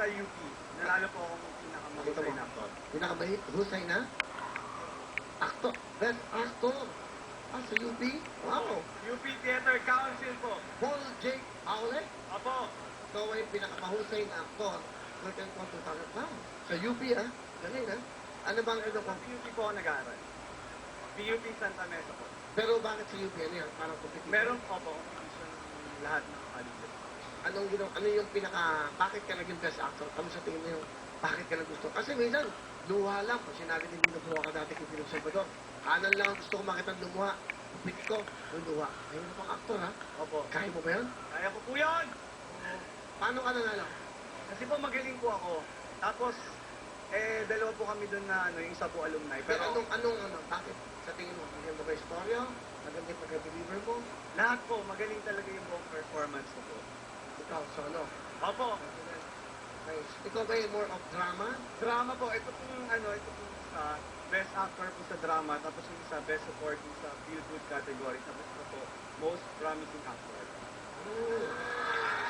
sa UP. Nanalo po akong pinakamahusay na actor. Pinakamahusay na? Actor. Best actor. Sa UP? Wow. UP Theater Council po. Paul J. Aule? Apo. Ikaw ay pinakamahusay na actor. Curtain Call 2000. Wow. Sa UP, Galing, Ano bang ano Sa ko? PUP po ako nag-aaral. PUP Santa Mesa po. Pero bakit sa UP? Ano yan? Parang competition? Meron po competition lahat ng college. Ano yung bakit ka naging best actor? Ano sa tingin mo yung, bakit ka nagusto? Kasi minsan, luha lang. Kung sinabi din lumuha ka dati kay Pino Salvador, kanan lang ang gusto ko makita lumuha. Piti ko, lumuha. Ayun na pang actor, Opo. Kaya mo ba yun? Kaya ko po yun! Paano ka nanalo? Kasi po magaling po ako. Tapos, dalawa po kami doon na yung isa po alumni. Pero Pero bakit sa tingin mo? Maganda ba yung storya? Maganda yung pagka-deliver mo? lahat po, magaling talaga yung buong performance ko po. Ikaw, solo. Opo. Nice. Ikaw ba yung more of drama? Drama po, ito pong isa, best actor po sa drama, tapos yung isa, best supporting sa feel good category, tapos ito po, most promising actor.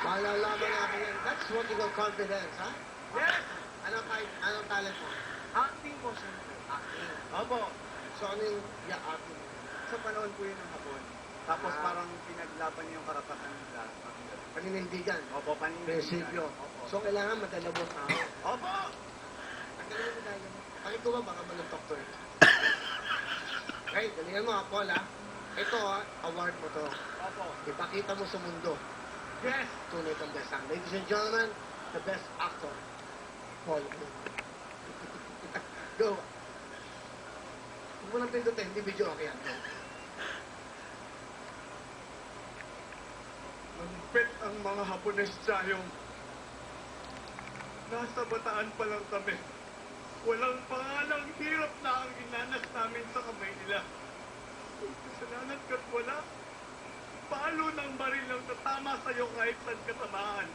Malalaman natin yan. That's what you call confidence, ha? Yes! Anong talent mo? Acting po, syempre. Acting. Opo. So, ano yung acting? Sa panahon po yun ng hapon. Tapos parang pinaglaban niyo yung karapatan nila. Paninindigan. Opo, panindigan. Prinsipyo. Opo. So, kailangan madala mo ang tao. Opo! Ang galing mo dahil mo. Bakit ko ba baka manuntok to? Okay, galingan mo, Paul, ha? Ito, award mo to. Opo. Ipakita mo sa mundo. Yes! Tunay kang best actor. Ladies and gentlemen, the best actor. Paul. Go. Huwag mo lang pindutin, hindi video okay yan. Go. Manipit ang mga Hapones tayong nasa bataan pa lang kami. Walang pangalang hirap na ang inanas namin sa kamay nila. Kasalanan ka't wala. Palo ng baril ang tatama sa'yo kahit saan katamaan.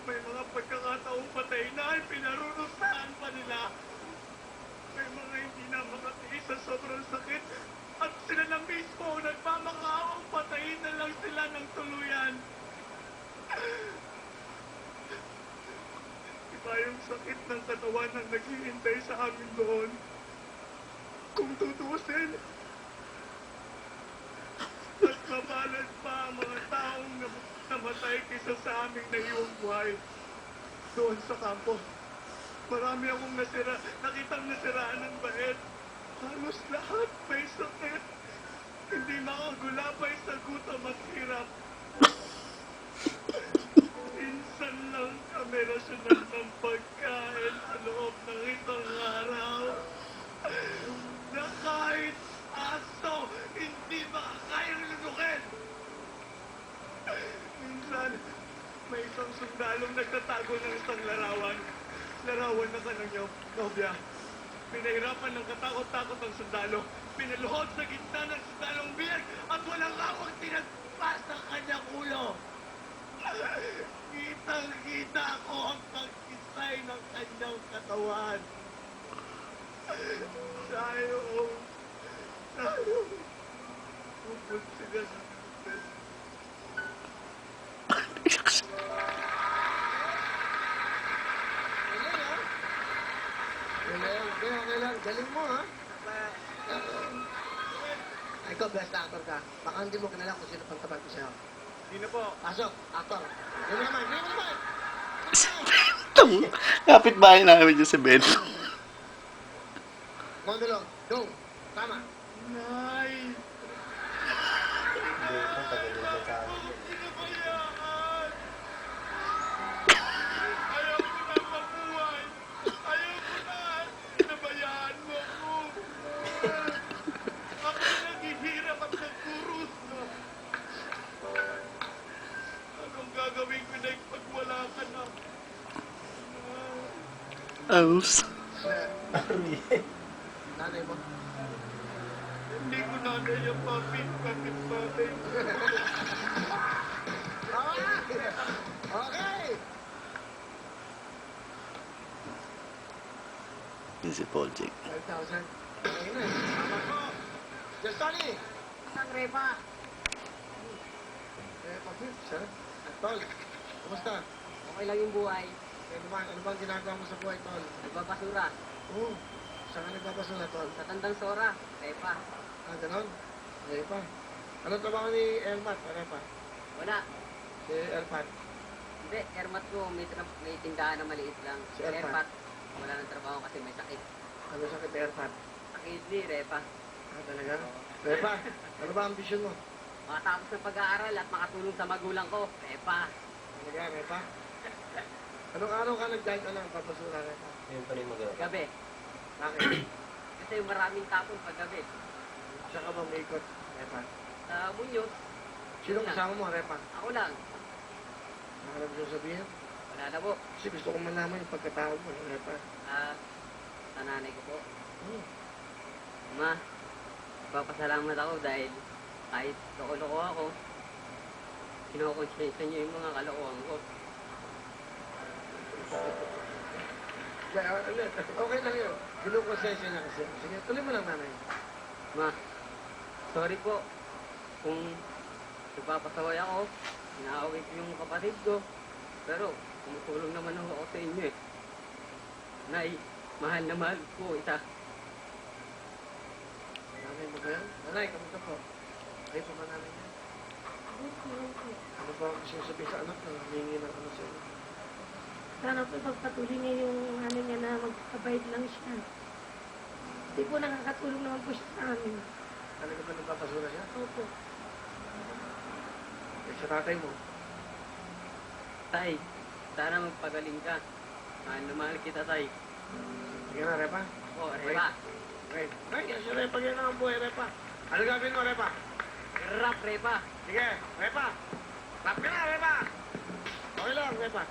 May mga pagkakataong patay na ay pinarurusahan pa nila. May mga hindi na makatiis sa sobrang sakit at sila na mismo ang nagmamakaawang patayin na lang sila ng tuluyan. Iba yung sakit ng katawan ang naghihintay sa amin doon. Kung tutusin, mas mabalas pa ang mga taong namatay kaysa sa aming naiwang buhay. Doon sa kampo, marami akong nakitang nasiraan ng bait. Halos lahat may sakit. Hindi makagulapay sa gutom at hirap. Minsan lang kami rasyonal ng pagkain sa loob ng isang araw. Na kahit aso, hindi makakayang lunukin. Minsan, may isang sundalong nagtatago ng isang larawan. Larawan na kanyang nobya. Pinahirapan ng katakot-takot ang sundalo. Pinaluhod sa gitna ng sundalong biyag at walang awang tinagpas ng kanyang ulo. Kitang-kita ko ang pagkisay ng kanyang katawan. Sayong upod sila sa best. Okay lang. Galing mo, ha? Ikaw, best actor ka. Baka hindi mo kilala kung sino pang tapat ko sa'yo. Sino po? Pasok, actor. Hindi mo naman. Kapit-bahay namin dyan si Ben. Monologue. Go. Tama. Nay! Ayaw ko na mabuhay! Ayaw ko na! Pinabayaan mo ako! Ako na naghihirap at nagkurus! Anong gagawin ko na pag wala ka na? Aus. Nanay mo. Hindi ko nanay ang papit, papit. Okay. Yun si Paul Jake. 5,000. Okay na. Tama ko. Just Tony. Ang repa. Pag-hit, sir. Tol. Kumusta? Okay lang yung buhay. Ano bang ginagawa mo sa buhay, tol? Nagbabasura. Oo. Saan ka nagbabasura, tol? Sa Tandang Sora. Repa. Ah, ganon? Okay pa. Ano trabaho ni Elmat? Okay pa. Wala. Si Elpat. Hindi, Ermat ko, may tindahan na maliit lang. Si Erpat? Erpat, wala nang trabaho kasi may sakit. Ano sakit ni Elpat? Sakit ni Repa. Ah, talaga? Repa, ano ba ang ambisyon mo? Makatapos ng pag-aaral at makatulong sa magulang ko. Repa. Talaga, Repa? Anong araw ka nag-dive ka ng papasura, Repa? Gabi. Bakit? Kasi maraming tapon paggabi. Saan ka ba may ikot, Repa? Sa Muñoz, Sino kasama mo, Repa? ako lang. Nakalam siya sabihin? Wala na po. Kasi gusto kong malaman yung pagkatao mo, Repa. Sa nanay ko po. Hmm. Ma, papasalamat ako dahil kahit loko-loko ako, kinukonsensya niyo yung mga kalokohan ko. Okay lang yun. Kinukonsensya niya kasi. Sige, tuloy mo lang, nanay. Ma, sorry po kung nagpapasaway ako, inaaway ko yung kapatid ko, pero tumutulong naman ako sa inyo eh. Nay, mahal na mahal ko isa. Nanay mo ba yan? Nanay, kamusta po? Ay, pa ba nanay niya? Ano ba ang gusto sabihin sa anak na humingi ng ano sa inyo? Sana po pagpatuloy niya yung ano niya na magkabayad lang siya. Hindi po nakakatulong naman po siya sa amin. Talaga ba nagpapasura siya? Opo. Eh, sa tatay mo? Tay, sana magpagaling ka. Mahal na mahal kita, Tay. Sige na, Repa. O, Repa. Okay. Ay, si Repa yan ang buhay, Repa. Ano gagawin mo, Repa? Rap, Repa. Sige, Repa. Rap ka na, Repa. Okay lang, Repa.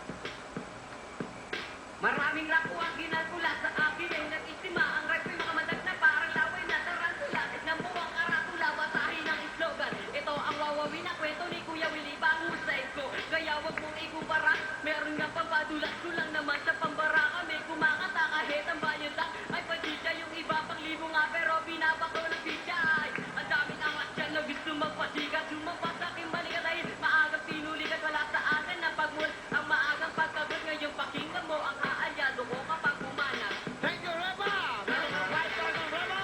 Maraming rap po ang ginagula sa akin ay nag-istima. Ang rap ay mga madag na parang laway na tarantula. Tignan mo ang karatula, basahin ang slogan. Ito ang wawawin na kwento ni Kuya Willie Bangusay ko. Kaya wag mong ikumpara, meron nga pampadulas ko lang naman sa pambara kami. Kumakanta kahit ang bayan lang ay padisya. Yung iba pang libo nga pero binabako ng bisya. Ay, ang daming angas dyan na gusto magpasikat. Lumabas sa aking balikat ay maagang pinulikat. Wala sa akin na pagmul ang maagang pagkagot. Ngayong pakinggan mo ang aalyado ko kapag pumanag. Thank you, Repa! Meron ka 5,000, Repa!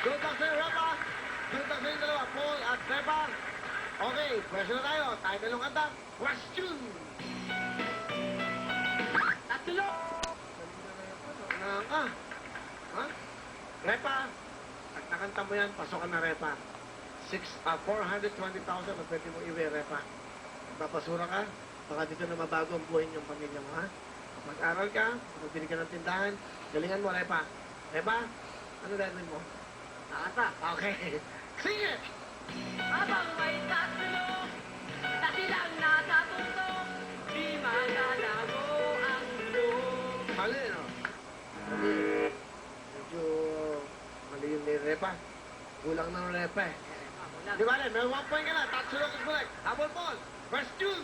Good luck sa'yo, Repa! Good luck sa'yo dalawa, Paul at Repa! Okay, pwesto na tayo. Tayo dalawang kanta. Question! Tatlo! Ano ka? Ha? Repa! At nakanta mo yan, pasokan na, Repa. 420,000 ang pwede mo iwi, Repa. Papasura ka, baka dito na mabago ang buhay niyong pamilya mo, ha? Mag-aral ka, magbili ka ng tindahan, galingan mo, Repa. Repa, ano gagawin mo? Nakata. Okay. Sing it! Habang may tatlo, tasilang nasa tutok, di magalago ang ulo. Mali, no? Mali. Medyo mali yung ni Repa. Kulang ng Repa, eh. Di ba, may 1 point ka na. Tatsulok is correct. Habol ball. First tune!